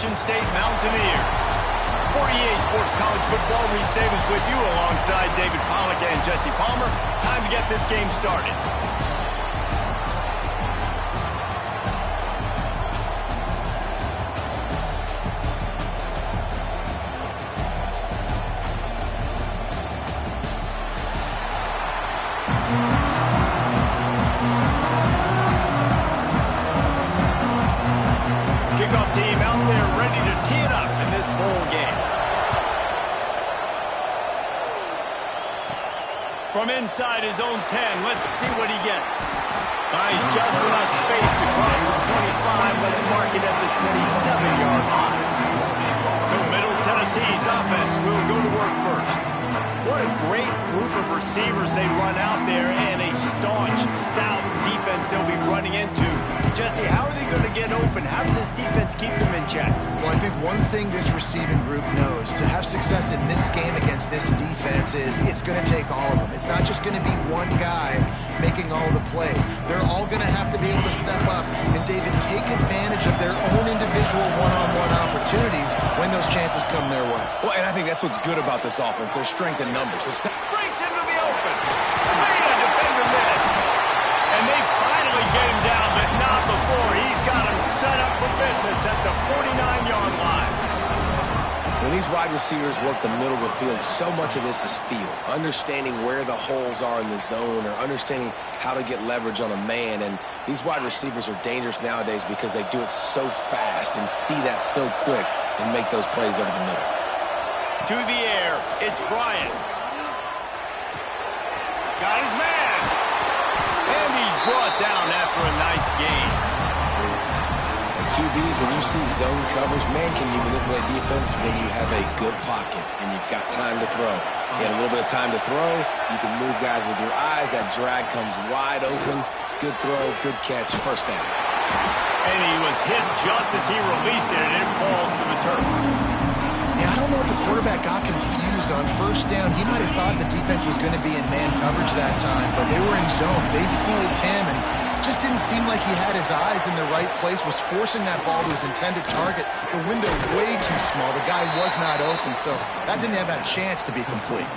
Appalachian State Mountaineers. For EA Sports College Football, Reese Davis with you alongside David Pollack and Jesse Palmer. Time to get this game started. Kickoff team out there ready to tee it up in this bowl game. From inside his own 10, let's see what he gets. He's just enough space to cross the 25. Let's mark it at the 27-yard line. So Middle Tennessee's offense will go to work first. What a great group of receivers they run out there, and a staunch, stout defense they'll be running into. Jesse, how are they going to get open? How does this defense keep them in check? Well, I think one thing this receiving group knows to have success in this game against this defense is it's going to take all of them. It's not just going to be one guy making all the plays. They're all going to have to be able to step up and, David, take advantage of their own individual one-on-one opportunities when those chances come their way. Well, and I think that's what's good about this offense, their strength in numbers. Breaks into the open. Man, a defender missed. And they finally get him down, but not before. He's got him set up for business at the 49-yard line. When these wide receivers work the middle of the field, so much of this is feel. Understanding where the holes are in the zone or understanding how to get leverage on a man. And these wide receivers are dangerous nowadays because they do it so fast and see that so quick and make those plays over the middle. To the air, it's Bryant. Got his man. And he's brought down after a nice gain. QBs, when you see zone coverage, man, can you manipulate defense when you have a good pocket and you've got time to throw. You had a little bit of time to throw. You can move guys with your eyes. That drag comes wide open. Good throw, good catch, first down. And he was hit just as he released it, and it falls to the turf. Yeah, I don't know if the quarterback got confused on first down. He might have thought the defense was going to be in man coverage that time, but they were in zone. They fooled him and just didn't seem like he had his eyes in the right place, was forcing that ball to his intended target. The window way too small. The guy was not open, so that didn't have that chance to be complete.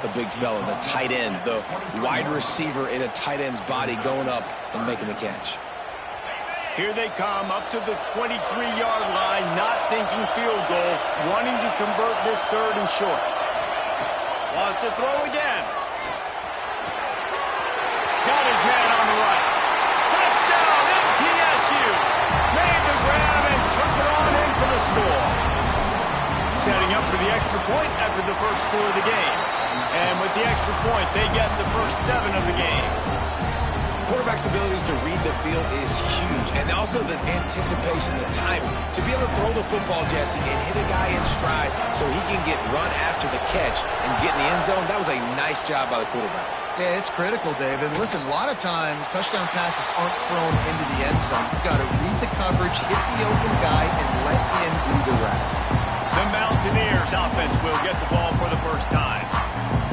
The big fella, the tight end, the wide receiver in a tight end's body going up and making the catch. Here they come up to the 23-yard line, not thinking field goal, wanting to convert this third and short. Wants to throw again. Got his man on the right. Touchdown, MTSU. Made the grab and took it on in for the score. Setting up for the extra point after the first score of the game. And with the extra point, they get the first 7 of the game. Quarterback's abilities to read the field is huge. And also the anticipation, the timing. To be able to throw the football, Jesse, and hit a guy in stride so he can get run after the catch and get in the end zone, that was a nice job by the quarterback. Yeah, it's critical, David. Listen, a lot of times touchdown passes aren't thrown into the end zone. You've got to read the coverage, hit the open guy, and let him do the rest. The Mountaineers offense will get the ball for the first time.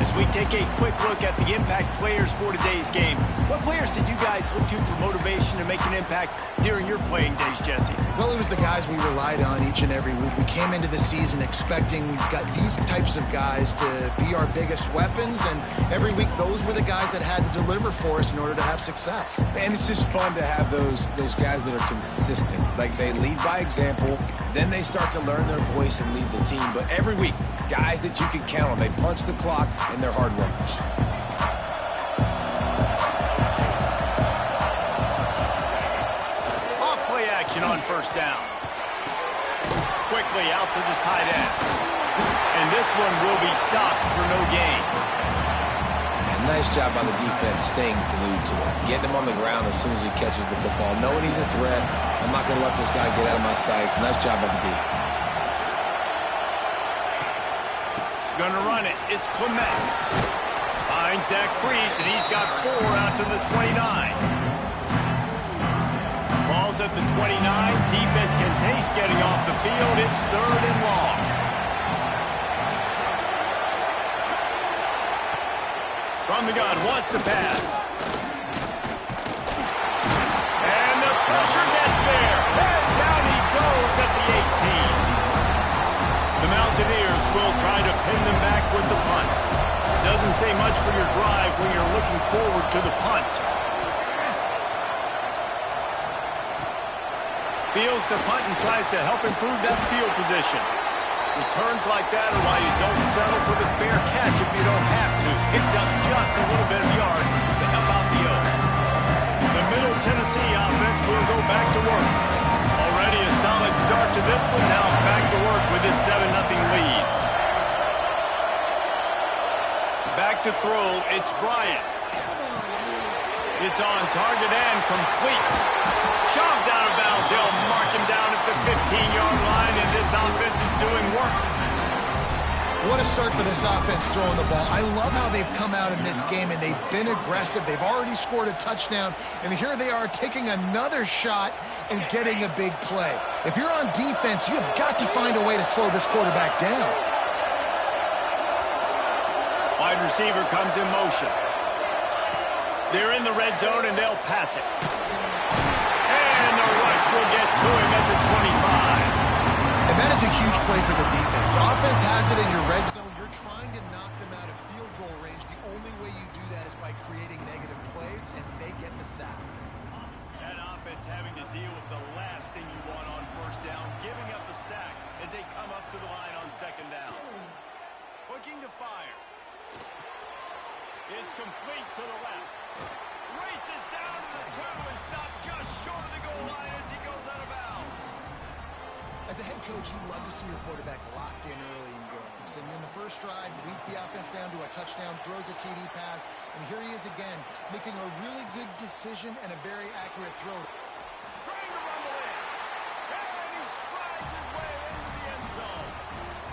As we take a quick look at the impact players for today's game, what players did you guys look to for motivation to make an impact during your playing days, Jesse? Well, it was the guys we relied on each and every week. We came into the season expecting these types of guys to be our biggest weapons, and every week those were the guys that had to deliver for us in order to have success. And it's just fun to have those guys that are consistent. Like, they lead by example, then they start to learn their voice and lead the team. But every week, guys that you can count on, they punch the clock and they're hard workers. Off play action on first down. Quickly out to the tight end. And this one will be stopped for no gain. And nice job by the defense staying glued to him. Getting him on the ground as soon as he catches the football. Knowing he's a threat. I'm not going to let this guy get out of my sights. Nice job by the D. Gonna run it. It's Clements. Finds that crease, and he's got 4 out to the 29. Ball's at the 29. Defense can taste getting off the field. It's 3rd and long. From the gun, wants to pass. And the pressure gets there. And down he goes at the doesn't say much for your drive when you're looking forward to the punt. Fields to punt and tries to help improve that field position. Returns like that are why you don't settle for the fair catch if you don't have to. Picks up just a little bit of yards to help out the O. The Middle Tennessee offense will go back to work. Already a solid start to this one. Now back to work with this 7-0 lead. Back to throw. It's Bryant. It's on target and complete. Shoved out of bounds. They'll mark him down at the 15-yard line, and this offense is doing work. What a start for this offense throwing the ball. I love how they've come out in this game, and they've been aggressive. They've already scored a touchdown, and here they are taking another shot and getting a big play. If you're on defense, you have got to find a way to slow this quarterback down. Wide receiver comes in motion. They're in the red zone, and they'll pass it. And the rush will get to him at the 25. And that is a huge play for the defense. Offense has it in your red zone. You're trying to knock them out of field goal range. The only way you do that is by creating negative plays, and they get the sack. That offense having to deal with the last thing you want on first down, giving up a sack as they come up to the line on second down. Looking to fire. It's complete to the left. Races down to the 2 and stopped just short of the goal line as he goes out of bounds. As a head coach, you love to see your quarterback locked in early in games. And in the first drive, he leads the offense down to a touchdown, throws a TD pass, and here he is again, making a really good decision and a very accurate throw. Trying to rumble in. And he strides his way into the end zone.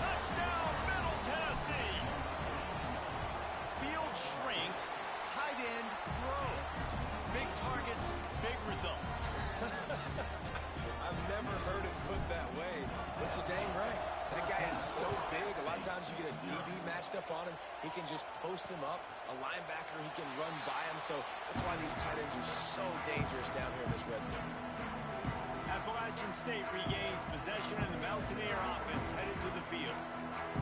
Touchdown, Middle Tennessee. Field shrinks, tight end grows. Big targets, big results. I've never heard it put that way, but you're dang right. That guy is so big. A lot of times you get a DB matched up on him. He can just post him up. A linebacker, he can run by him. So that's why these tight ends are so dangerous down here in this red zone. Appalachian State regains possession, and the Mountaineer offense headed to the field.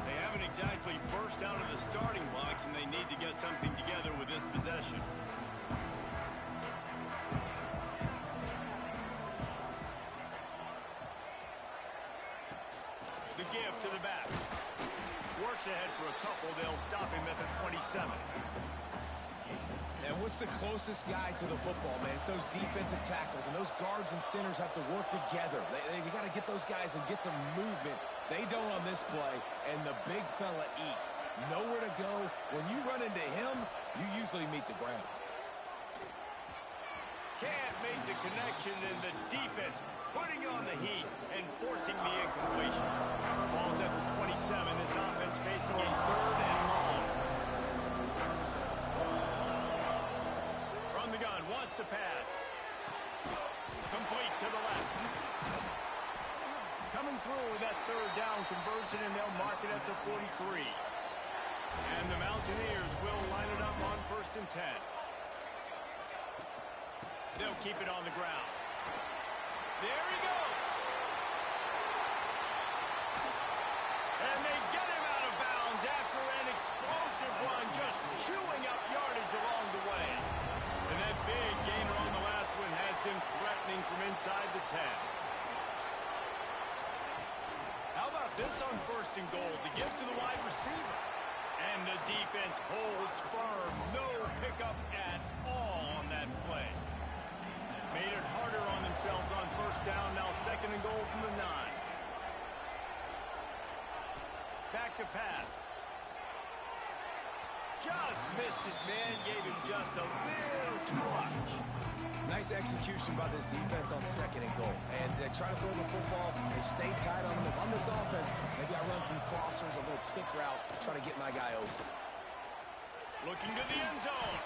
They haven't exactly burst out of the starting blocks, and they need to get something together with this possession. The give to the back. Works ahead for a couple. They'll stop him at the 27. And what's the closest guy to the football, man? It's those defensive tackles, and those guards and centers have to work together. They got to get those guys and get some movement. They don't on this play, and the big fella eats. Nowhere to go. When you run into him, you usually meet the ground. Can't make the connection, and the defense putting on the heat and forcing the incompletion. Ball's at the 27. This offense facing a 3rd and long. From the gun, wants to pass. Complete to the left. Coming through with that 3rd down conversion, and they'll mark it at the 43. And the Mountaineers will line it up on 1st and 10. They'll keep it on the ground. There he goes. And they get him out of bounds after an explosive run, just chewing up yardage along the way. And that big gainer on the last one has them threatening from inside the 10. How about this on 1st and goal? The gift to the wide receiver. And the defense holds firm. No pickup at all on that play. Made it harder on themselves on 1st down. Now 2nd and goal from the 9. Back to pass. Just missed his man. Gave him just a little too much. Nice execution by this defense on 2nd and goal. And they try to throw the football. They stay tight on him. If I'm this offense, maybe I run some crossers, a little pick route, try to get my guy over. Looking to the end zone.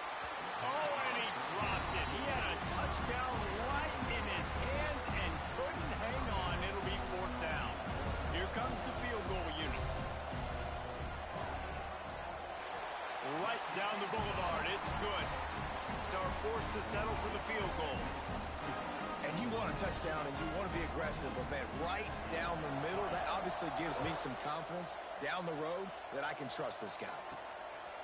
Oh, and he dropped it. He had a touchdown right in his hands and couldn't hang on. It'll be 4th down. Here comes the field goal unit. Right down the boulevard. It's good. It's our force to settle for the field goal. And you want a touchdown and you want to be aggressive, but man, right down the middle, that obviously gives me some confidence down the road that I can trust this guy.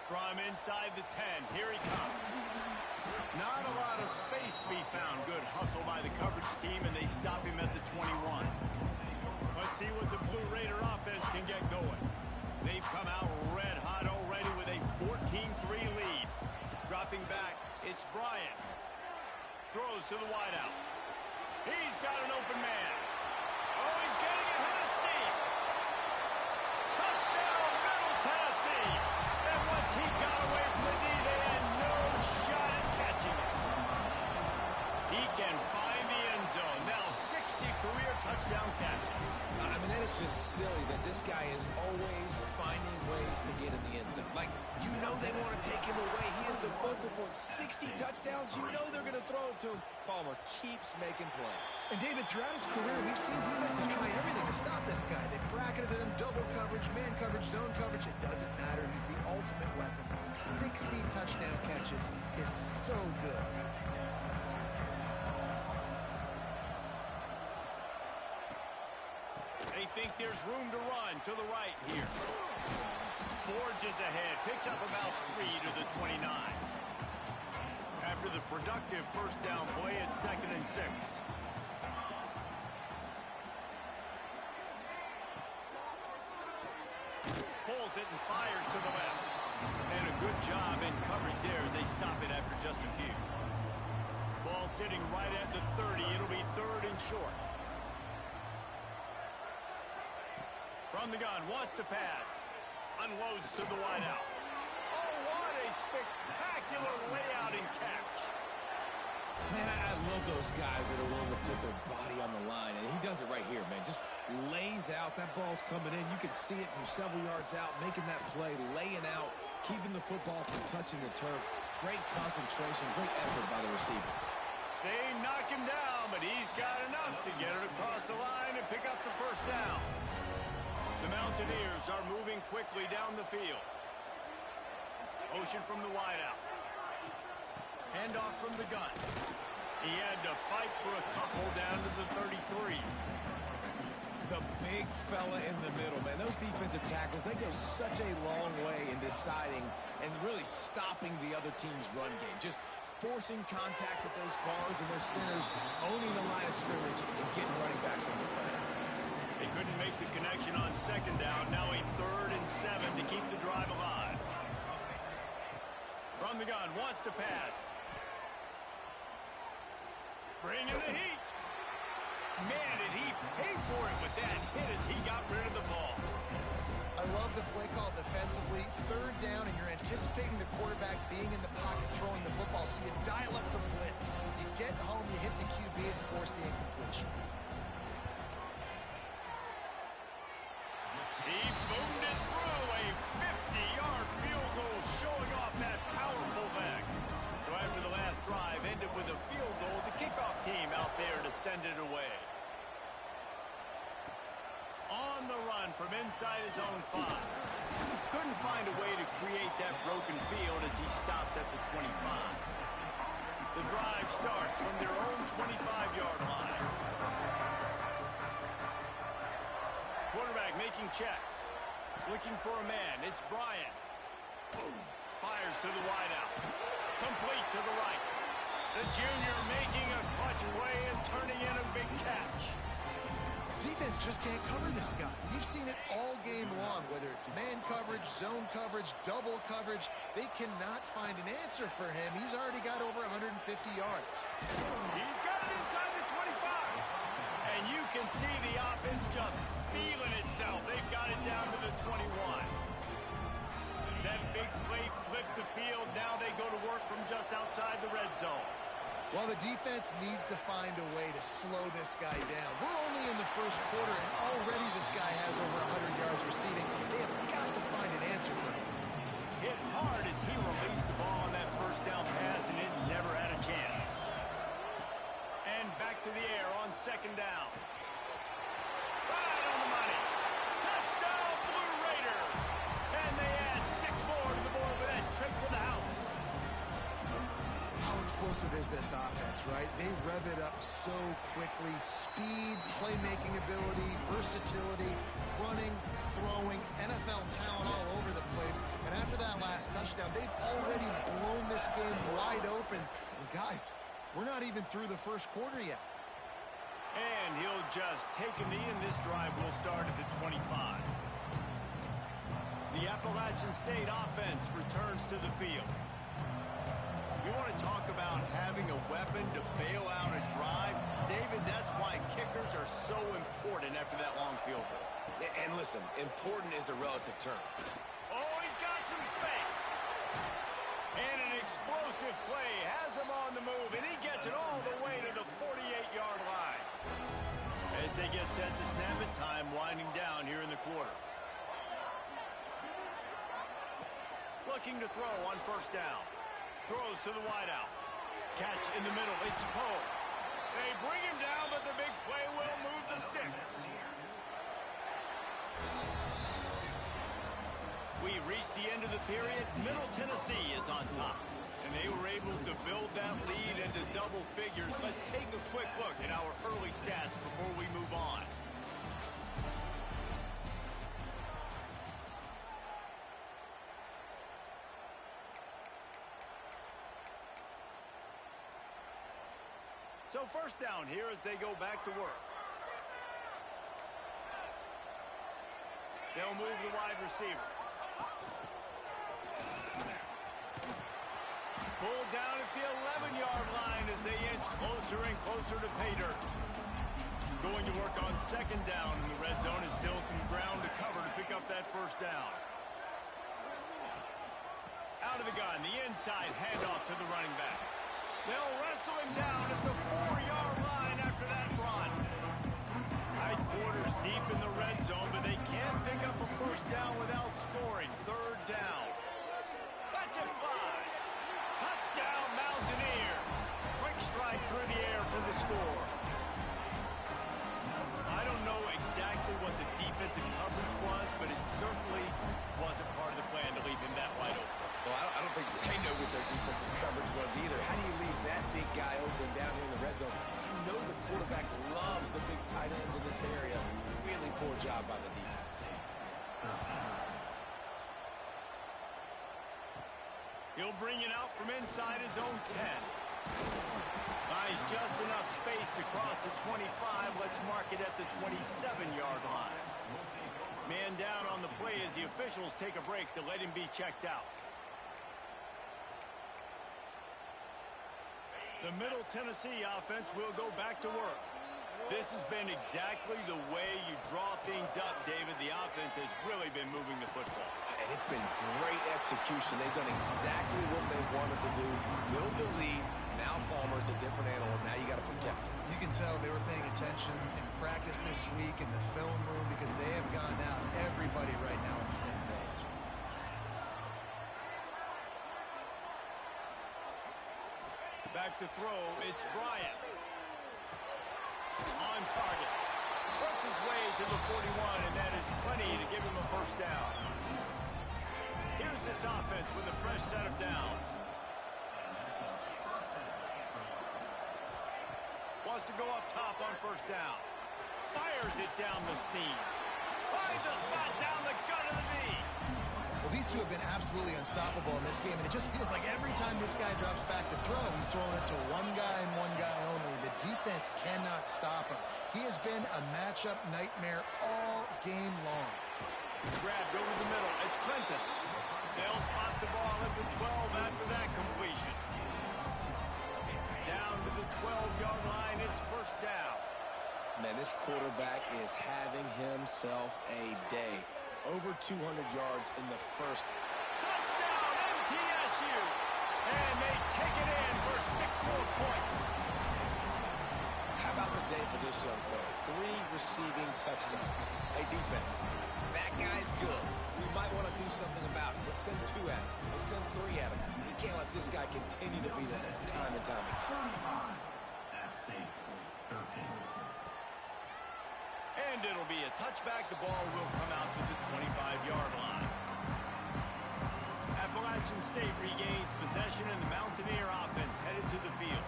From inside the 10, here he comes. Not a lot of space to be found. Good hustle by the coverage team, and they stop him at the 21. Let's see what the Blue Raider offense can get going. They've come out red hot already with a 14-3 lead. Dropping back, it's Bryant. Throws to the wideout. He's got an open man. Oh, he's getting ahead of steam. Touchdown, Middle Tennessee. And once he got away from the knee, they had no shot at catching it. He can find the end zone. Now 60 career touchdown catches. I mean, that is just silly that this guy is always finding ways to get in the end zone. Like, you know they want to take him away. He is the focal point. 60 touchdowns, you know they're going to throw it to him. Palmer keeps making plays. And David, throughout his career, we've seen defenses try everything to stop this guy. They bracketed him, double coverage, man coverage, zone coverage. It doesn't matter. He's the ultimate weapon. 60 touchdown catches is so good. They think there's room to run to the right here. Forges ahead, picks up about 3 to the 29. After the productive first down play, it's 2nd and 6. Pulls it and fires to the left. And a good job in coverage there as they stop it after just a few. Ball sitting right at the 30. It'll be 3rd and short. From the gun, wants to pass. Unloads to the wideout. Oh, what a spectacular layout and catch. Man, I love those guys that are willing to put their body on the line, and he does it right here, man. Just lays out. That ball's coming in. You can see it from several yards out, making that play, laying out, keeping the football from touching the turf. Great concentration, great effort by the receiver. They knock him down, but he's got enough to get it across the line and pick up the first down. The Mountaineers are moving quickly down the field. Motion from the wideout. Handoff from the gun. He had to fight for a couple down to the 33. The big fella in the middle, man. Those defensive tackles, they go such a long way in deciding and really stopping the other team's run game. Just forcing contact with those guards and those centers, owning the line of scrimmage and getting running backs on the play. They couldn't make the connection on 2nd down. Now a 3rd and 7 to keep the drive alive. From the gun, wants to pass. Bringing the heat. Man, did he pay for it with that hit as he got rid of the ball. I love the play call defensively. 3rd down, and you're anticipating the quarterback being in the pocket throwing the football, so you dial up the blitz. You get home, you hit the QB, and force the incompletion. He boomed it through a 50-yard field goal, showing off that powerful leg. So after the last drive ended with a field goal, the kickoff team out there to send it away. On the run from inside his own 5. Couldn't find a way to create that broken field as he stopped at the 25. The drive starts from their own 25-yard line. Quarterback making checks. Looking for a man. It's Bryant. Boom. Fires to the wideout. Complete to the right. The junior making a clutch play and turning in a big catch. Defense just can't cover this guy. We've seen it all game long, whether it's man coverage, zone coverage, double coverage. They cannot find an answer for him. He's already got over 150 yards. He's got it inside the 25. And you can see the offense just feeling itself. They've got it down to the 21. That big play flipped the field. Now they go to work from just outside the red zone. Well, the defense needs to find a way to slow this guy down. We're only in the first quarter, and already this guy has over 100 yards receiving. They have got to find an answer for him. Hit hard as he released the ball on that first down pass, and it never had a chance. And back to the air on 2nd down. Right on the money. Touchdown, Blue Raider. And they add 6 more to the board with that trip to the house. How explosive is this offense, right? They rev it up so quickly. Speed, playmaking ability, versatility. running, throwing, NFL talent all over the place. And after that last touchdown, they've already blown this game wide open. And guys, we're not even through the first quarter yet. And he'll just take a knee, and this drive will start at the 25. The Appalachian State offense returns to the field. You want to talk about having a weapon to bail out a drive? David, that's why kickers are so important after that long field goal. And listen, important is a relative term. Oh, he's got some space. And an explosive play has him on the move, and he gets it all the way to the 48-yard line. As they get set to snap it, time winding down here in the quarter. Looking to throw on first down. Throws to the wideout. Catch in the middle. It's Poe. They bring him down, but the big play will move the sticks. We reached the end of the period. Middle Tennessee is on top. And they were able to build that lead into double figures. Let's take a quick look at our early stats before we move on. So first down here as they go back to work. They'll move the wide receiver. Pulled down at the 11-yard line as they inch closer and closer to pay dirt. Going to work on second down in the red zone is still some ground to cover to pick up that first down. Out of the gun, the inside handoff to the running back. They'll wrestle him down at the 4-yard line after that run. Tight quarters deep in the red zone, but they can't pick up a first down without scoring. Third down. Let's it fly. Touchdown, Mountaineers. Quick strike through the air for the score. I don't know exactly what the defensive coverage was, but it certainly wasn't part of the plan to leave him that wide open. Well, I don't think they know what their defensive coverage was either. How do you leave that big guy open down here in the red zone? You know the quarterback loves the big tight ends in this area. Really poor job by the defense. He'll bring it out from inside his own 10. Buys just enough space to cross the 25. Let's mark it at the 27-yard line. Man down on the play as the officials take a break to let him be checked out. The Middle Tennessee offense will go back to work. This has been exactly the way you draw things up, David. The offense has really been moving the football. And it's been great execution. They've done exactly what they wanted to do. Build the lead. Now Palmer's a different animal. Now you got to protect him. You can tell they were paying attention in practice this week in the film room because they have gone out. Everybody right now on the same page. Back to throw, it's Bryant. On target. Works his way to the 41, and that is plenty to give him a first down. Here's this offense with a fresh set of downs. Wants to go up top on first down. Fires it down the seam. Finds a spot down the gut of the knee. Well, these two have been absolutely unstoppable in this game, and it just feels like every time this guy drops back to throw, he's throwing it to one guy and one guy only. The defense cannot stop him. He has been a matchup nightmare all game long. Grabbed over the middle. It's Clinton. They'll spot the ball at the 12 after that completion. Down to the 12-yard line, it's first down. Man, this quarterback is having himself a day. Over 200 yards in the first. Touchdown, MTSU! And they take it in for 6 more points. How about the day for this young fella? 3 receiving touchdowns. Hey, defense, that guy's good. We might want to do something about it. Let's send 2 at him. Let's send 3 at him. We can't let this guy continue to beat us time and time again. And it'll be a touchback. The ball will come out to the 25-yard line. Appalachian State regains possession, and the Mountaineer offense headed to the field.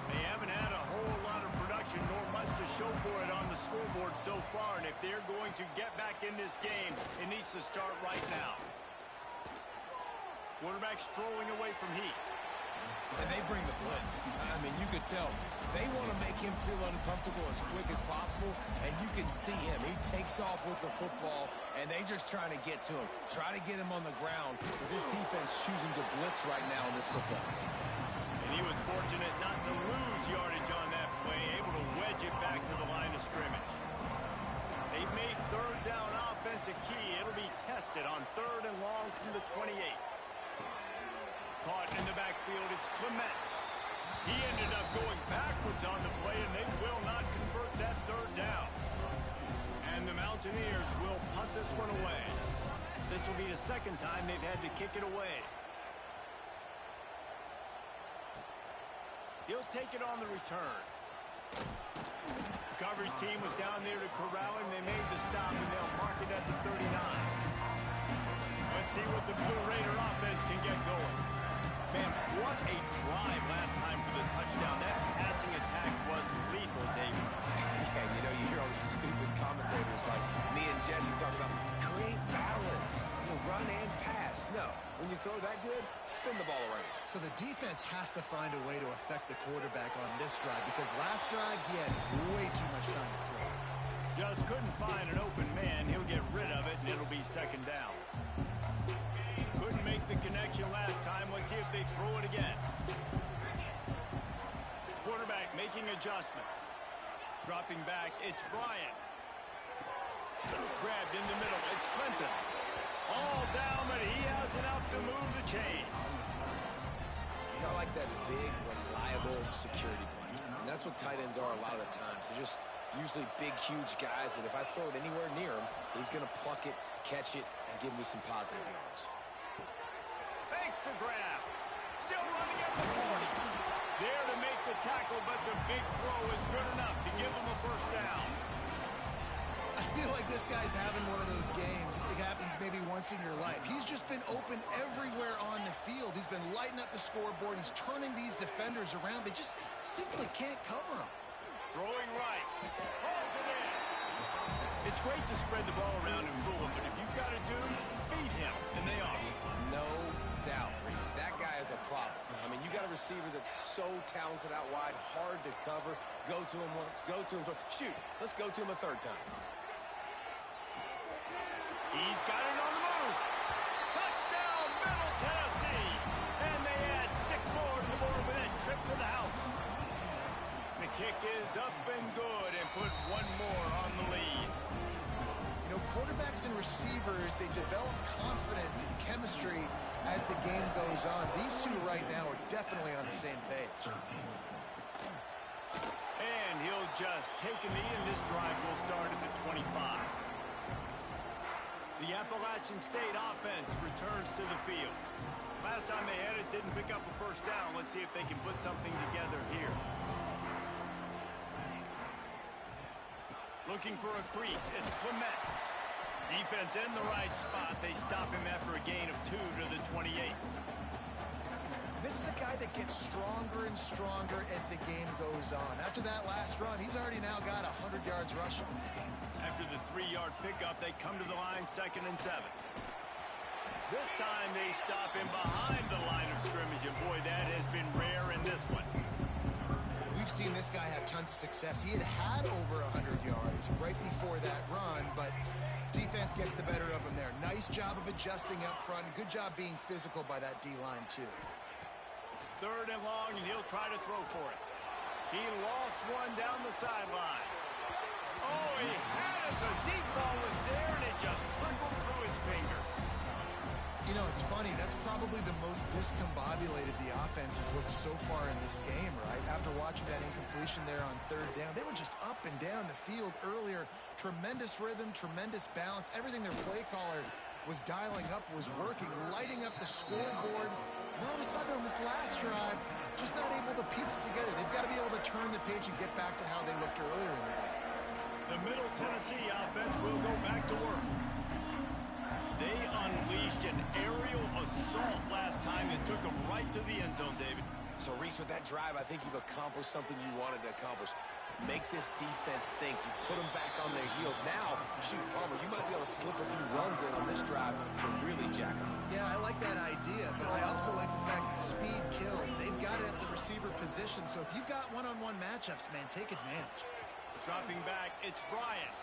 They haven't had a whole lot of production possession, nor much to show for it on the scoreboard so far. And if they're going to get back in this game, it needs to start right now. Quarterback strolling away from Heat. And they bring the blitz. I mean, you could tell they want to make him feel uncomfortable as quick as possible, and you can see him. He takes off with the football, and they just trying to get to him, try to get him on the ground, with this defense choosing to blitz right now in this football game. And he was fortunate not to lose yardage on that play, able to wedge it back to the line of scrimmage. They've made third down offense a key. It'll be tested on 3rd and long from the 28. Caught in the backfield, it's Clements. He ended up going backwards on the play, and they will not convert that 3rd down. And the Mountaineers will punt this one away. This will be the 2nd time they've had to kick it away. He'll take it on the return. The coverage team was down there to corral him. They made the stop, and they'll mark it at the 39. Let's see what the Blue Raider offense can get going. Man, what a drive last time for the touchdown. That passing attack was lethal, David. Yeah, you know, you hear all these stupid commentators like me and Jesse talking about create balance, run and pass. No, when you throw that good, spin the ball around. So the defense has to find a way to affect the quarterback on this drive, because last drive he had way too much time to throw. Just couldn't find an open man. He'll get rid of it, and it'll be 2nd down. Couldn't make the connection last time. Let's see if they throw it again. Quarterback making adjustments. Dropping back, it's Bryant. Grabbed in the middle, it's Clinton. All down, but he has enough to move the chains. I like that big, reliable security blanket. And that's what tight ends are a lot of the times. They're just usually big, huge guys that if I throw it anywhere near him, he's going to pluck it, catch it, and give me some positive yards. Thanks to grab. Still running at the 40. There to make the tackle, but the big throw is good enough to give him a 1st down. I feel like this guy's having one of those games. It happens maybe once in your life. He's just been open everywhere on the field. He's been lighting up the scoreboard. He's turning these defenders around. They just simply can't cover him. Throwing right. Hauls it in. It's great to spread the ball around and fool him, but if you've got a dude, feed him, and they are. No doubt, Reese. That guy is a problem. I mean, you got a receiver that's so talented out wide, hard to cover. Go to him once, go to him twice. Shoot, let's go to him a 3rd time. He's got it on the move. Touchdown, Middle Tennessee. And they add 6 more to the board with that trip to the house. The kick is up and good, and put 1 more on the lead. You know, quarterbacks and receivers, they develop confidence and chemistry as the game goes on. These two right now are definitely on the same page. And he'll just take a knee, and this drive will start at the 25. The Appalachian State offense returns to the field. Last time they had it, didn't pick up a 1st down. Let's see if they can put something together here. Looking for a crease, it's Clements. Defense in the right spot. They stop him after a gain of 2 to the 28. This is a guy that gets stronger and stronger as the game goes on. After that last run, he's already now got 100 yards rushing. After the 3-yard pickup, they come to the line 2nd and 7. This time they stop him behind the line of scrimmage, and boy, that has been rare in this one. We've seen this guy have tons of success. He had over 100 yards right before that run, but defense gets the better of him there. Nice job of adjusting up front. Good job being physical by that D-line, too. 3rd and long, and he'll try to throw for it. He lost one down the sideline. Oh, he had it. The deep ball was there, and it just trickled through his fingers. You know, it's funny. That's probably the most discombobulated the offense has looked so far in this game, right? After watching that incompletion there on 3rd down, they were just up and down the field earlier. Tremendous rhythm, tremendous balance. Everything their play caller was dialing up was working, lighting up the scoreboard. And all of a sudden on this last drive, just not able to piece it together. They've got to be able to turn the page and get back to how they looked earlier in the game. The Middle Tennessee offense will go back to work. They unleashed an aerial assault last time and took them right to the end zone, David. So, Reese, with that drive, I think you've accomplished something you wanted to accomplish. make this defense think. You put them back on their heels. Now, shoot, Palmer, you might be able to slip a few runs in on this drive to really jack them up. Yeah, I like that idea, but I also like the fact that speed kills. They've got it at the receiver position, so if you've got one-on-one matchups, man, take advantage. Dropping back, it's Bryant.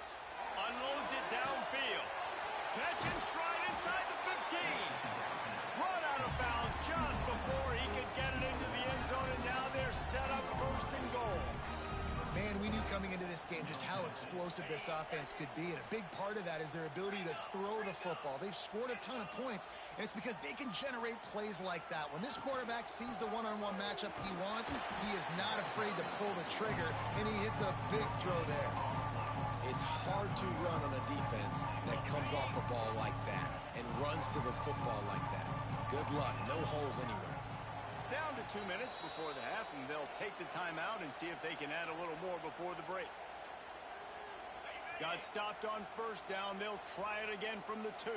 Unloads it downfield. Catch and stride inside the 15. Run out of bounds just before he could get it into the end zone, and now they're set up first and goal. Man, we knew coming into this game just how explosive this offense could be, and a big part of that is their ability to throw the football. They've scored a ton of points, and it's because they can generate plays like that. When this quarterback sees the one-on-one matchup he wants, he is not afraid to pull the trigger, and he hits a big throw there. It's hard to run on a defense that comes off the ball like that and runs to the football like that. Good luck. No holes anywhere. Down to 2 minutes before the half, and they'll take the timeout and see if they can add a little more before the break. Got stopped on first down. They'll try it again from the 2.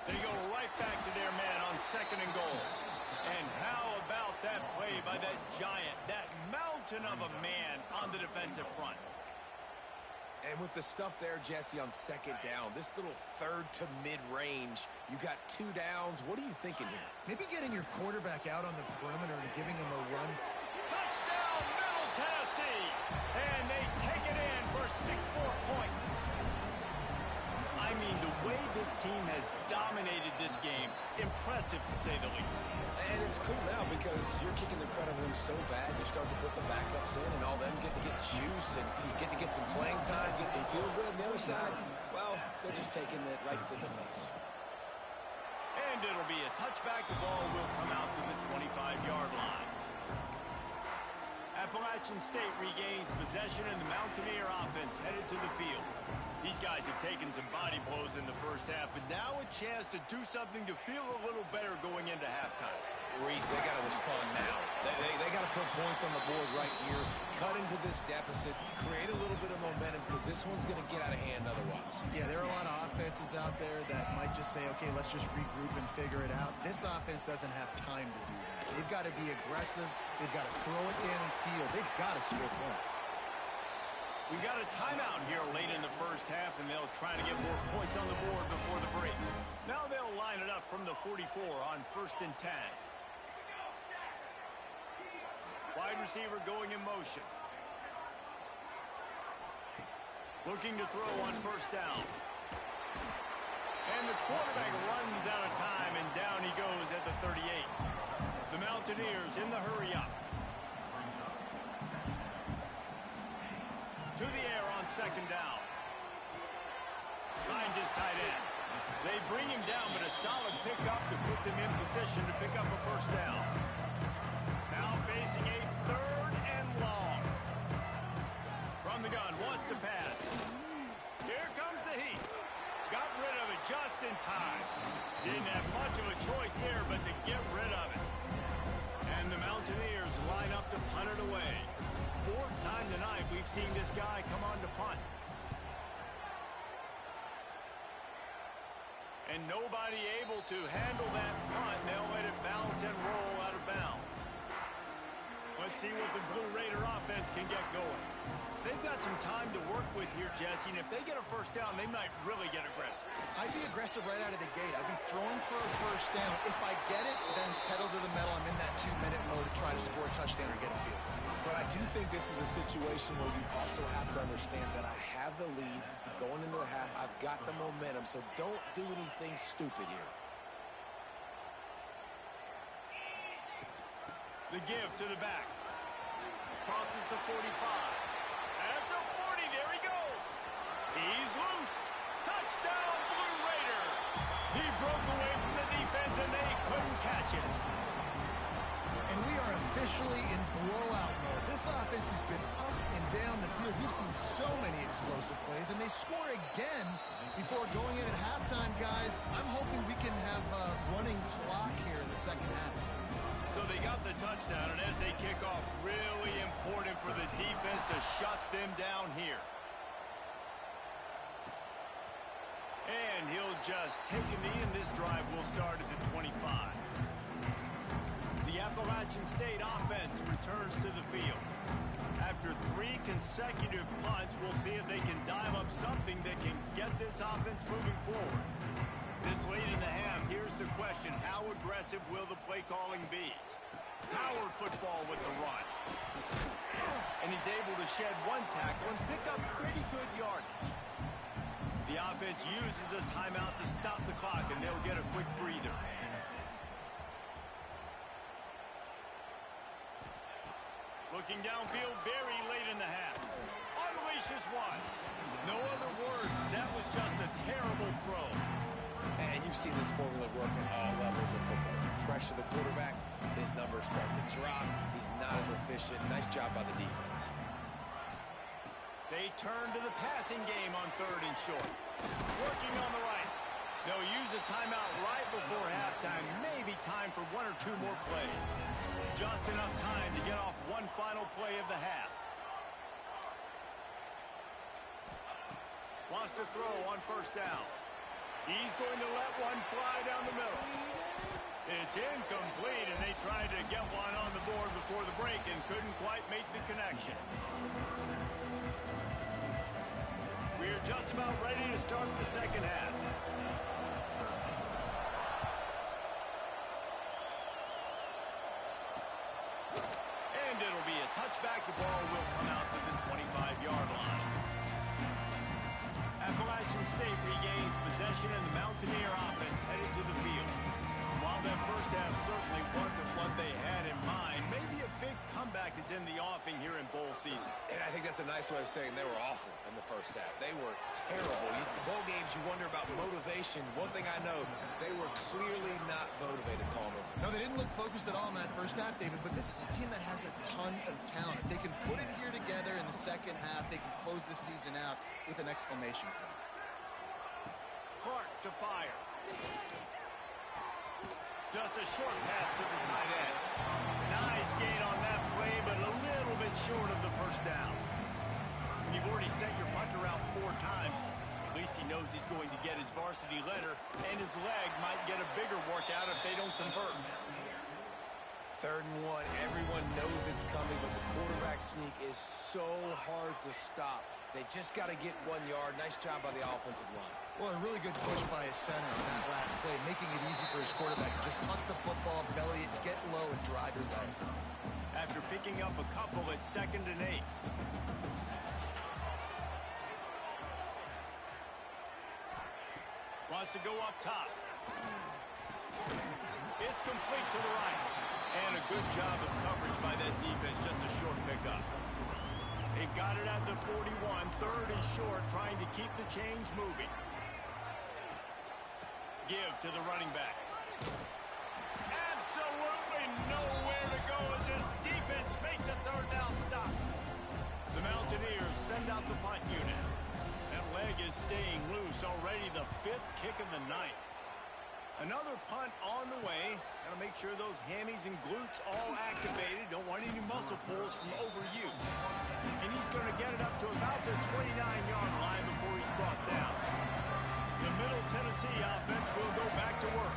They go right back to their man on second and goal. And how about that play by that giant, that mountain of a man on the defensive front? And with the stuff there, Jesse, on second down, this little third to mid-range, you got 2 downs. What are you thinking here? Maybe getting your quarterback out on the perimeter and giving him a run. Touchdown, Middle Tennessee! And they take it in for 6 more points. I mean, the way this team has dominated this game, impressive to say the least. And it's cool now because you're kicking the crud out of them so bad, you start to put the backups in, and all them get to get juice and get to get some playing time, get some feel good. On the other side, well, they're just taking it right to the face. And it'll be a touchback. The ball will come out to the 25-yard line. Appalachian State regains possession, and the Mountaineer offense headed to the field. These guys have taken some body blows in the first half, but now a chance to do something to feel a little better going into halftime. Reese, they got to respond now. They got to put points on the board right here, cut into this deficit, create a little bit of momentum, because this one's going to get out of hand otherwise. Yeah, there are a lot of offenses out there that might just say, okay, let's just regroup and figure it out. This offense doesn't have time to do that. They've got to be aggressive. They've got to throw it downfield. They've got to score points. We got a timeout here late in the first half, and they'll try to get more points on the board before the break. Now they'll line it up from the 44 on 1st and 10. Wide receiver going in motion. Looking to throw on first down. And the quarterback runs out of time, and down he goes at the 38. The Mountaineers in the hurry up. To the air on second down. Finds his tight end. They bring him down, but a solid pickup to put them in position to pick up a first down. Now facing a 3rd and long. From the gun, wants to pass. Here comes the heat. Got rid of it just in time. Didn't have much of a choice there, but to get rid of it. And the Mountaineers line up to punt it away. 4th time tonight we've seen this guy come on to punt. And nobody able to handle that punt. They'll let it bounce and roll out of bounds. Let's see what the Blue Raider offense can get going. They've got some time to work with here, Jesse, and if they get a first down, they might really get aggressive. I'd be aggressive right out of the gate. I'd be throwing for a first down. If I get it, then it's pedal to the metal. I'm in that 2-minute mode to try to score a touchdown or get a field. But I do think this is a situation where you also have to understand that I have the lead going into the half. I've got the momentum, so don't do anything stupid here. The give to the back. Crosses the 45. At the 40, there he goes. He's loose. Touchdown, Blue Raiders. He broke away from the defense, and they couldn't catch him. And we are officially in blowout mode. This offense has been up and down the field. We've seen so many explosive plays, and they score again before going in at halftime, guys. I'm hoping we can have a running clock here in the second half. So they got the touchdown, and as they kick off, really important for the defense to shut them down here. And he'll just take a knee, and this drive will start at the 25. Appalachian State offense returns to the field. After 3 consecutive punts, we'll see if they can dial up something that can get this offense moving forward. This late in the half, here's the question: how aggressive will the play calling be? Power football with the run. And he's able to shed 1 tackle and pick up pretty good yardage. The offense uses a timeout to stop the clock, and they'll get a quick breather. Looking downfield very late in the half. Unleashes one. No other words. That was just a terrible throw. And you've seen this formula work at all levels of football. You pressure the quarterback, his numbers start to drop. He's not as efficient. Nice job by the defense. They turn to the passing game on 3rd and short. Working on the right. They'll use a timeout right before halftime. Maybe time for 1 or 2 more plays. Just enough time to get off one final play of the half. Wants to throw on 1st down. He's going to let one fly down the middle. It's incomplete, and they tried to get one on the board before the break and couldn't quite make the connection. We're just about ready to start the second half. And it'll be a touchback. The ball will come out to the 25-yard line. Appalachian State regains possession, and the Mountaineer offense headed to the field. While that first half certainly wasn't what they had in mind, maybe a big comeback is in the offing here in bowl season. And I think that's a nice way of saying they were awful in the first half. They were terrible. Bowl games, you wonder about motivation. One thing I know, they were clearly not motivated, Palmer. No, they didn't look focused at all in that first half, David, but this is a team that has a ton of talent. If they can put it here together in the second half, they can close this season out with an exclamation point. Clark to fire. Just a short pass to the tight end. Nice gain on that play, but a little bit short of the first down. When you've already sent your punter out 4 times, at least he knows he's going to get his varsity letter, and his leg might get a bigger workout if they don't convert. 3rd and 1, everyone knows it's coming, but the quarterback sneak is so hard to stop. They just got to get 1 yard. Nice job by the offensive line. Well, a really good push by his center on that last play, making it easy for his quarterback to just tuck the football, belly it, get low, and drive your legs. After picking up a couple at 2nd and 8. Wants to go up top. It's complete to the right. And a good job of coverage by that defense, just a short pickup. They've got it at the 41, 3rd and short, trying to keep the chains moving. Give to the running back. Absolutely nowhere to go as this defense makes a 3rd down stop. The Mountaineers send out the punt unit. That leg is staying loose already, the 5th kick of the night. Another punt on the way. Got to make sure those hammies and glutes all activated. Don't want any muscle pulls from overuse. And he's going to get it up to about the 29-yard line before he's brought down. The Middle Tennessee offense will go back to work.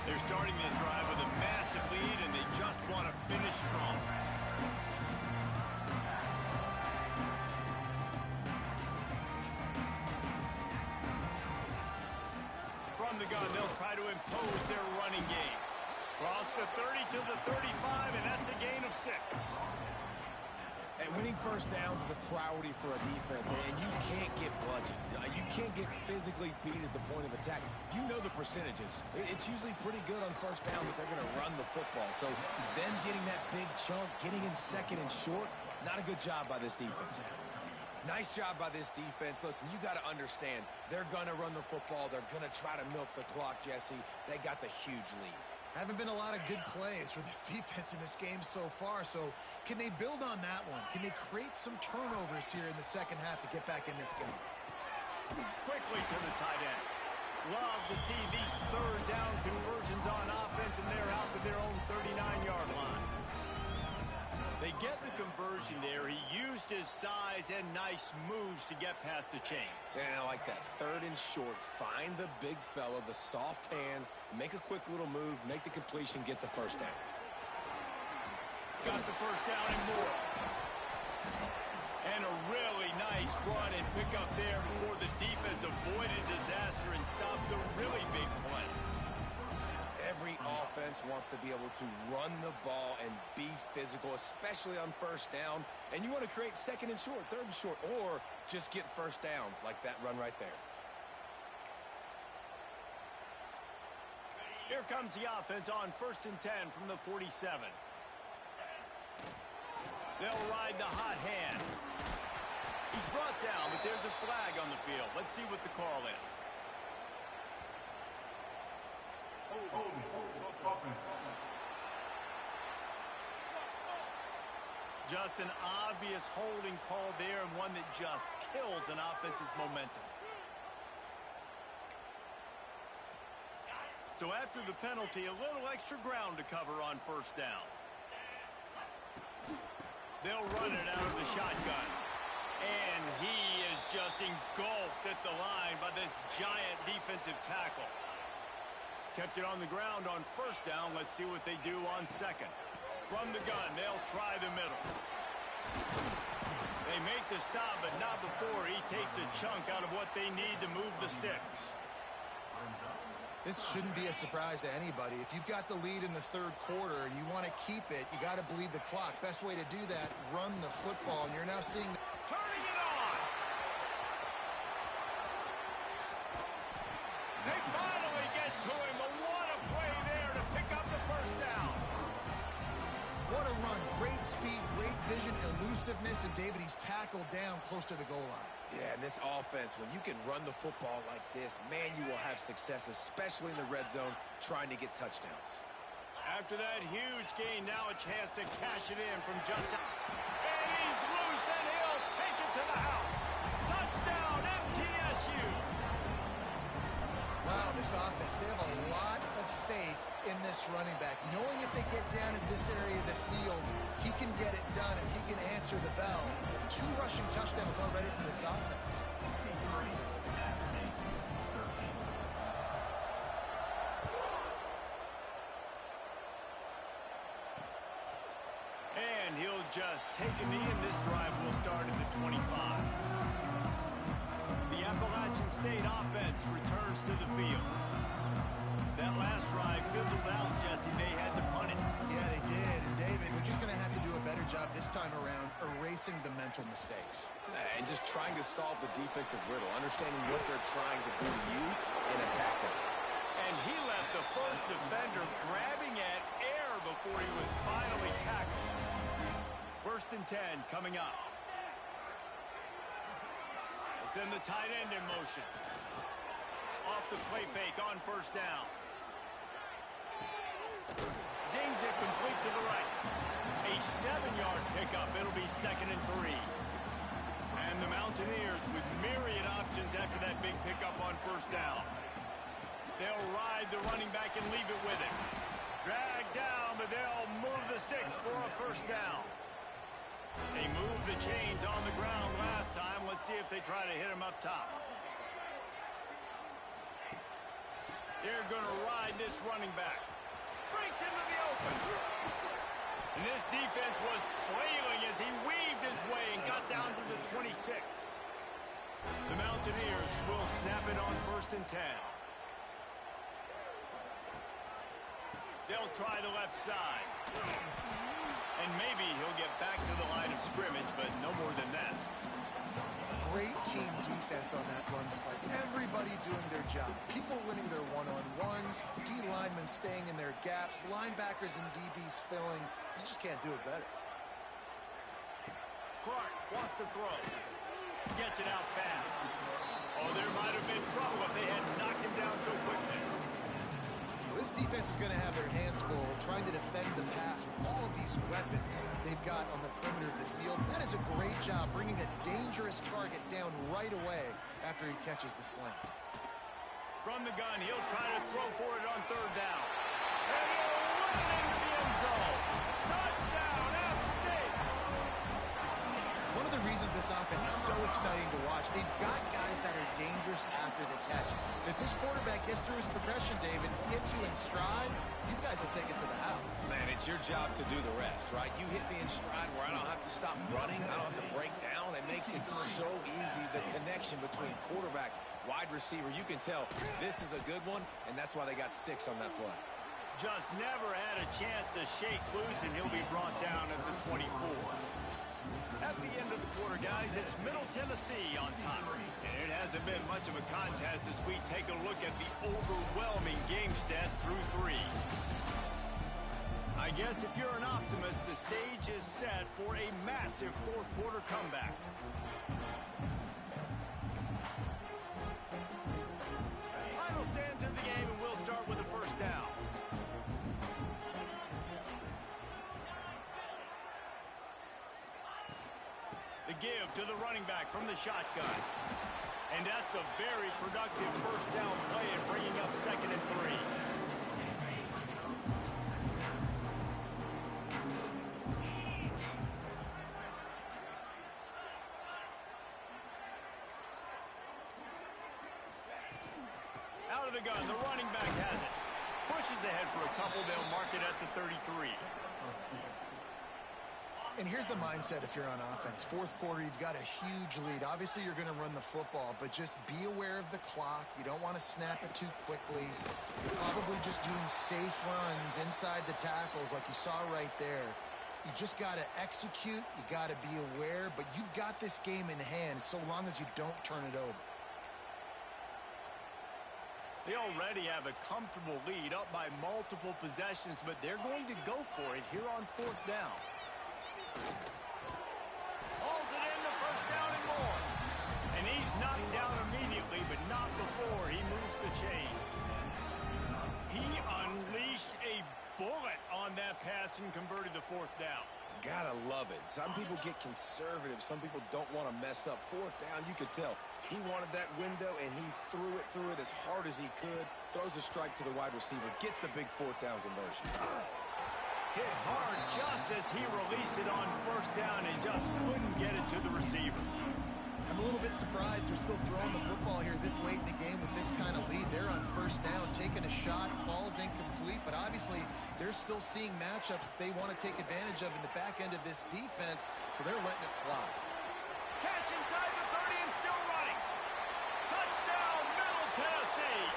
They're starting this drive with a massive lead, and they just want to finish strong. From the gun, they'll try to impose their running game. Cross the 30 to the 35, and that's a gain of 6. And winning first downs is a priority for a defense, and you can't get bludgeoned. You can't get physically beat at the point of attack. You know the percentages. It's usually pretty good on first down that they're going to run the football. So them getting that big chunk, getting in 2nd and short, not a good job by this defense. Nice job by this defense. Listen, you got to understand, they're going to run the football. They're going to try to milk the clock, Jesse. They got the huge lead. Haven't been a lot of good plays for this defense in this game so far, so can they build on that one? Can they create some turnovers here in the second half to get back in this game? Quickly to the tight end. Love to see these 3rd down conversions on offense, and they're out to their own 39-yard line. They get the conversion there. He used his size and nice moves to get past the chains. And I like that. 3rd and short. Find the big fella, the soft hands, make a quick little move, make the completion, get the first down. got the first down and more. And a really nice run and pickup there before the defense avoided disaster and stopped the really big play. Every offense wants to be able to run the ball and be physical, especially on first down. And you want to create second and short, third and short, or just get first downs like that run right there. Here comes the offense on 1st and 10 from the 47. They'll ride the hot hand. He's brought down, but there's a flag on the field. Let's see what the call is. Just an obvious holding call there, and one that just kills an offense's momentum. So after the penalty, a little extra ground to cover on first down. They'll run it out of the shotgun. And he is just engulfed at the line by this giant defensive tackle. Kept it on the ground on first down. Let's see what they do on second. From the gun, they'll try the middle. They make the stop, but not before he takes a chunk out of what they need to move the sticks. This shouldn't be a surprise to anybody. If you've got the lead in the third quarter and you want to keep it, you got to bleed the clock. Best way to do that, run the football. And you're now seeing... Turning it on! They finally get to him, but what a play there to pick up the first down. What a run. Great speed, great vision, elusiveness, and David, he's tackled down close to the goal line. Yeah, and this offense, when you can run the football like this, man, you will have success, especially in the red zone, trying to get touchdowns. After that huge gain, now a chance to cash it in from just... And he's loose, and he'll take it to the house. Touchdown, MTSU. Wow, this offense, they have a lot of faith in this running back. Knowing if they get down in this area of the field, he can get it done and he can answer the bell. 2 rushing touchdowns already from this offense. And he'll just take a knee, and this drive will start at the 25. The Appalachian State offense returns to the field. That last drive fizzled out, Jesse. They had to punt it. Yeah, they did. And David, they're just going to have to do a better job this time around erasing the mental mistakes. And just trying to solve the defensive riddle, understanding what they're trying to do to you and attack them. And he left the first defender grabbing at air before he was finally tackled. 1st and 10 coming up. They send the tight end in motion. Off the play fake on first down. Zings it complete to the right. A 7-yard pickup. It'll be 2nd and 3. And the Mountaineers with myriad options after that big pickup on first down. They'll ride the running back and leave it with him. Drag down, but they'll move the sticks for a first down. They moved the chains on the ground last time. Let's see if they try to hit him up top. They're going to ride this running back. Breaks into the open. And this defense was flailing as he weaved his way and got down to the 26. The Mountaineers will snap it on 1st and 10. They'll try the left side. And maybe he'll get back to the line of scrimmage, but no more than that. Great team defense on that run play. Everybody doing their job. People winning their one-on-ones, D-linemen staying in their gaps, linebackers and DBs filling. You just can't do it better. Clark wants to throw. Gets it out fast. Oh, there might have been trouble if they had knocked him down so quickly. This defense is going to have their hands full trying to defend the pass with all of these weapons they've got on the perimeter of the field. That is a great job bringing a dangerous target down right away after he catches the slant. From the gun, he'll try to throw for it on 3rd down. And he'll run into the end zone. Touchdown, App State! One of the reasons this offense is so exciting to watch. They've got guys that are dangerous after the catch. If this quarterback gets through his progression, David, hits you in stride, these guys will take it to the house. Man, it's your job to do the rest, right? You hit me in stride where I don't have to stop running. I don't have to break down. It makes it so easy, the connection between quarterback, wide receiver. You can tell this is a good one, and that's why they got 6 on that play. Just never had a chance to shake loose, and he'll be brought down at the 24. At the end of the quarter, guys, it's Middle Tennessee on top. And it hasn't been much of a contest as we take a look at the overwhelming game stats through 3. I guess if you're an optimist, the stage is set for a massive fourth quarter comeback. Final stands in the game, and we'll start with the first down. The give to the running back from the shotgun. And that's a very productive first down play and bringing up 2nd and 3. Out of the gun, the running back has it. Pushes ahead for a couple, they'll mark it at the 33. And here's the mindset if you're on offense. Fourth quarter, you've got a huge lead. Obviously, you're going to run the football, but just be aware of the clock. You don't want to snap it too quickly. You're probably just doing safe runs inside the tackles like you saw right there. You just got to execute. You got to be aware, but you've got this game in hand so long as you don't turn it over. They already have a comfortable lead up by multiple possessions, but they're going to go for it here on 4th down. Hauls it in, the first down and more. And he's knocked down immediately, but not before he moves the chains. He unleashed a bullet on that pass and converted the 4th down. Gotta love it. Some people get conservative. Some people don't want to mess up. 4th down, you could tell. He wanted that window, and he threw it as hard as he could. Throws a strike to the wide receiver. Gets the big 4th down conversion. Hit hard just as he released it on 1st down and just couldn't get it to the receiver. I'm a little bit surprised they're still throwing the football here this late in the game with this kind of lead. They're on 1st down, taking a shot, falls incomplete, but obviously they're still seeing matchups that they want to take advantage of in the back end of this defense, so they're letting it fly. Catch inside the 30 and still running. Touchdown, Middle Tennessee.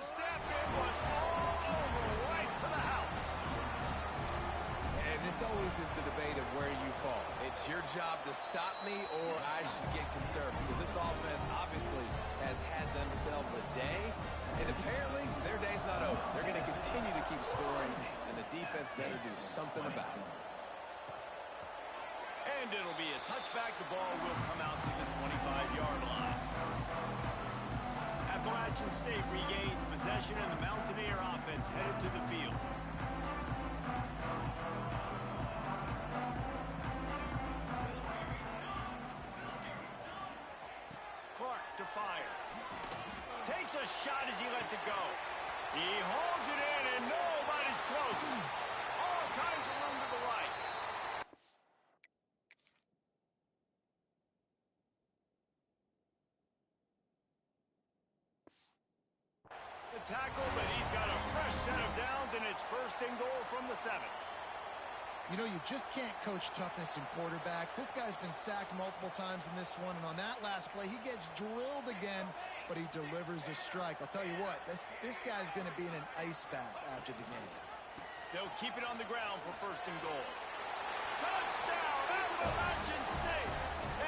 Step in was all over, right to the house. And this always is the debate of where you fall. It's your job to stop me or I should get conservative, because this offense obviously has had themselves a day, and apparently their day's not over. They're going to continue to keep scoring, and the defense better do something about it. And it'll be a touchback. The ball will come out to the 25-yard line. Appalachian State regains possession, and the Mountaineer offense headed to the field. Clark to fire. Takes a shot as he lets it go. He holds it in, and nobody's close. All kinds of room to the right. The tackle, but he's got a fresh set of downs, and it's 1st and goal from the 7. You know, you just can't coach toughness in quarterbacks. This guy's been sacked multiple times in this one, and on that last play, he gets drilled again, but he delivers a strike. I'll tell you what, this guy's going to be in an ice bath after the game. They'll keep it on the ground for 1st and goal. Touchdown, Appalachian State!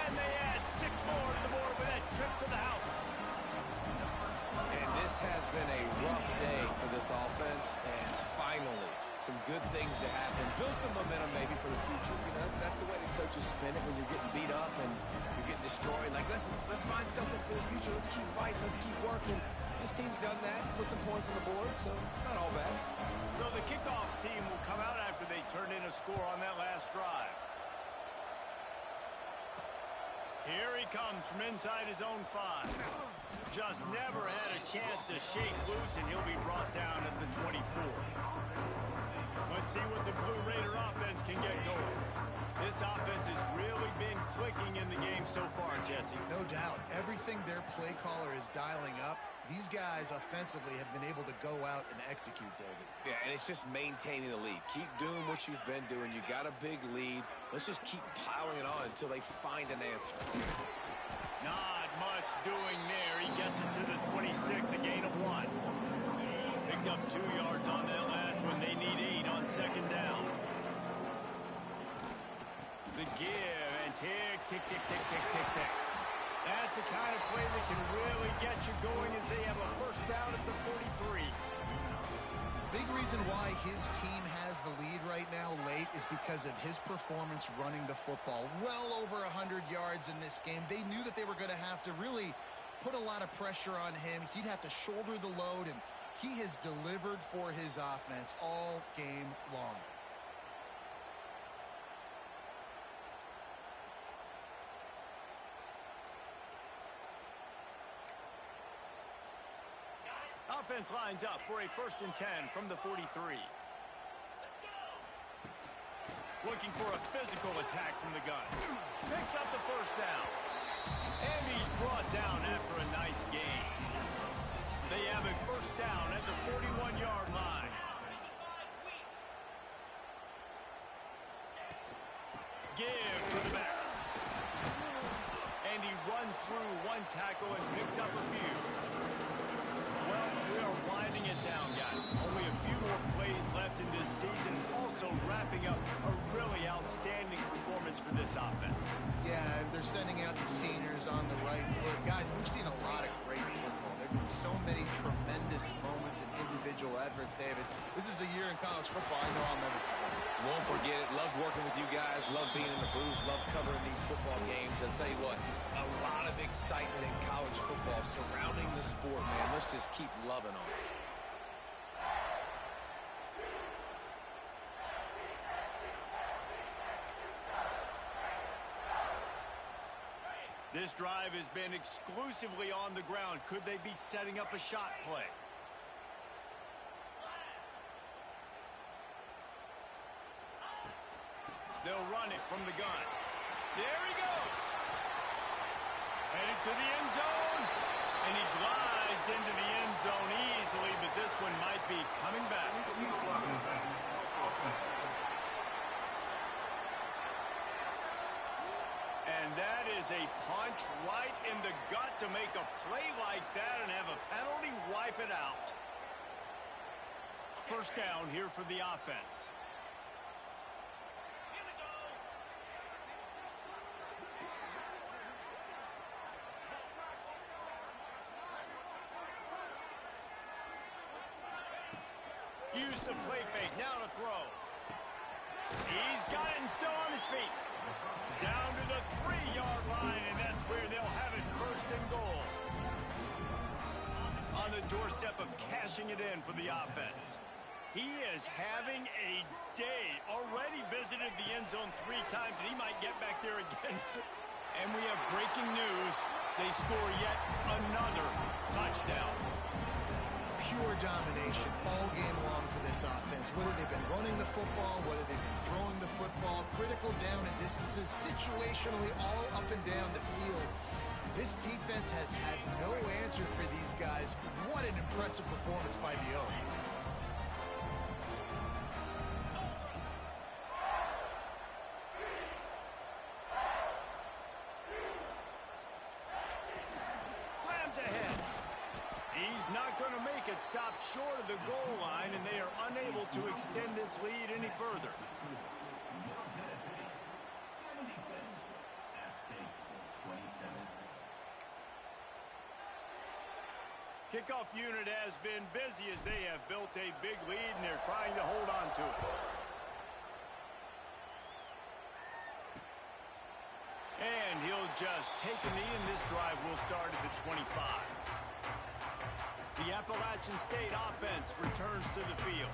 And they add 6 more to the board with that trip to the house. And this has been a rough day for this offense, and finally, some good things to happen. Build some momentum maybe for the future. You know, that's the way the coaches spin it when you're getting beat up and you're getting destroyed. Like, let's find something for the future. Let's keep fighting. Let's keep working. This team's done that, put some points on the board, so it's not all bad. So the kickoff team will come out after they turned in a score on that last drive. Here he comes from inside his own 5. Just never had a chance to shake loose, and he'll be brought down at the 24. Let's see what the Blue Raider offense can get going. This offense has really been clicking in the game so far, Jesse. No doubt. Everything their play caller is dialing up, these guys offensively have been able to go out and execute, David. Yeah, and it's just maintaining the lead. Keep doing what you've been doing. You got a big lead. Let's just keep piling it on until they find an answer. Not much doing there. He gets it to the 26, a gain of 1. Picked up 2 yards on that last one. They need 8 on second down. The give and tick, tick, tick, tick, tick, tick, tick. That's the kind of play that can really get you going as they have a first down at the 43. Big reason why his team has the lead right now late is because of his performance running the football. Well over 100 yards in this game. They knew that they were going to have to really put a lot of pressure on him. He'd have to shoulder the load, and he has delivered for his offense all game long. Offense lines up for a 1st and 10 from the 43. Looking for a physical attack from the gun. Picks up the first down. And he's brought down after a nice gain. They have a first down at the 41-yard line. Give to the back. And he runs through 1 tackle and picks up a few. Well, we are winding it down, guys. Only a few more plays left in this season. Also wrapping up a really outstanding performance for this offense. Yeah, they're sending out the seniors on the right foot. Guys, we've seen a lot of great football. There have been so many tremendous moments and individual efforts, David. This is a year in college football I know I'll never forget. Won't forget it. Loved working with you guys. Loved being in the booth. Loved covering these football games. I'll tell you what, a lot of excitement in college football surrounding the sport, man. Let's just keep loving on it. This drive has been exclusively on the ground. Could they be setting up a shot play? They'll run it from the gun. There he goes. Headed to the end zone. And he glides into the end zone easily, but this one might be coming back. And that is a punch right in the gut to make a play like that and have a penalty wipe it out. First down here for the offense. Use the play fake, now to throw. He's got it and still on his feet. Down to the 3-yard line, and that's where they'll have it 1st and goal. On the doorstep of cashing it in for the offense. He is having a day. Already visited the end zone 3 times, and he might get back there again. And we have breaking news. They score yet another touchdown. Pure domination all game long for this offense. Whether they've been running the football, whether they've been throwing the football, critical down and distances, situationally all up and down the field. This defense has had no answer for these guys. What an impressive performance by the O. Slams ahead. He's not going to make it. Stopped short of the goal line, and they are unable to extend this lead any further. Kickoff unit has been busy as they have built a big lead, and they're trying to hold on to it. And he'll just take a knee, and this drive will start at the 25. The Appalachian State offense returns to the field.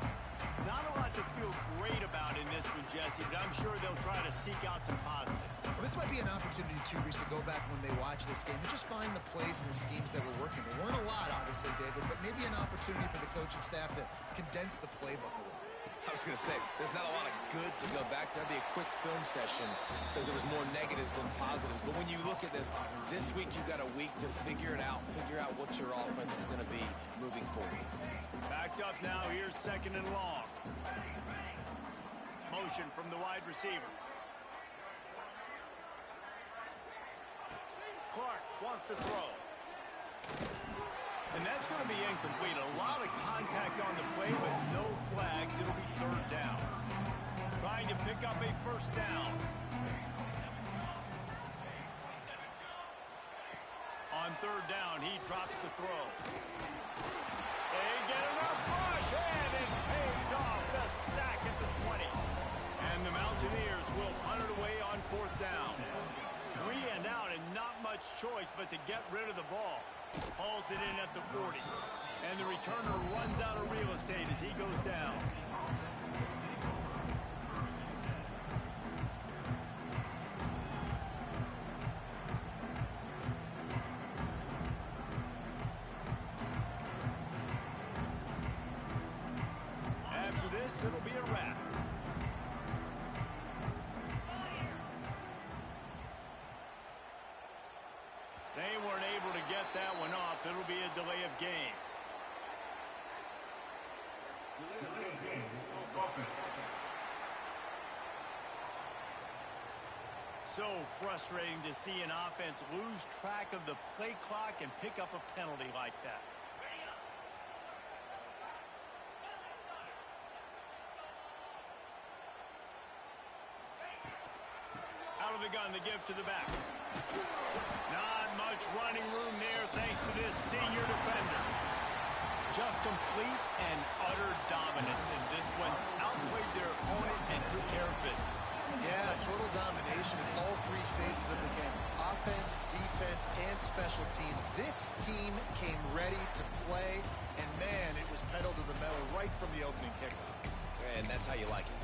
Not a lot to feel great about in this one, Jesse, but I'm sure they'll try to seek out some positives. Well, this might be an opportunity, too, Reese, to go back when they watch this game and just find the plays and the schemes that were working. There weren't a lot, obviously, David, but maybe an opportunity for the coaching staff to condense the playbook a little bit. I was going to say, there's not a lot of good to go back to. That'd be a quick film session because there was more negatives than positives. But when you look at this week you've got a week to figure it out, figure out what your offense is going to be moving forward. Backed up now, here's 2nd and long. Motion from the wide receiver. Clark wants to throw. And that's going to be incomplete. A lot of contact on the play, but no flags. It'll be 3rd down. Trying to pick up a 1st down. On 3rd down, he drops the throw. They get enough rush, and it pays off. The sack at the 20. And the Mountaineers will punt it away on 4th down. 3 and out, and not much choice but to get rid of the ball. Hauls it in at the 40. And the returner runs out of real estate as he goes down. After this, it'll be a wrap. They weren't able to get that one off. It'll be a delay of game. So frustrating to see an offense lose track of the play clock and pick up a penalty like that. Out of the gun to give to the back. Not much running room there thanks to this senior defender. Just complete and utter dominance in this one. Outplayed their opponent and took care of business. Yeah, total domination in all 3 phases of the game. Offense, defense, and special teams. This team came ready to play, and man, it was pedal to the metal right from the opening kickoff. And that's how you like it.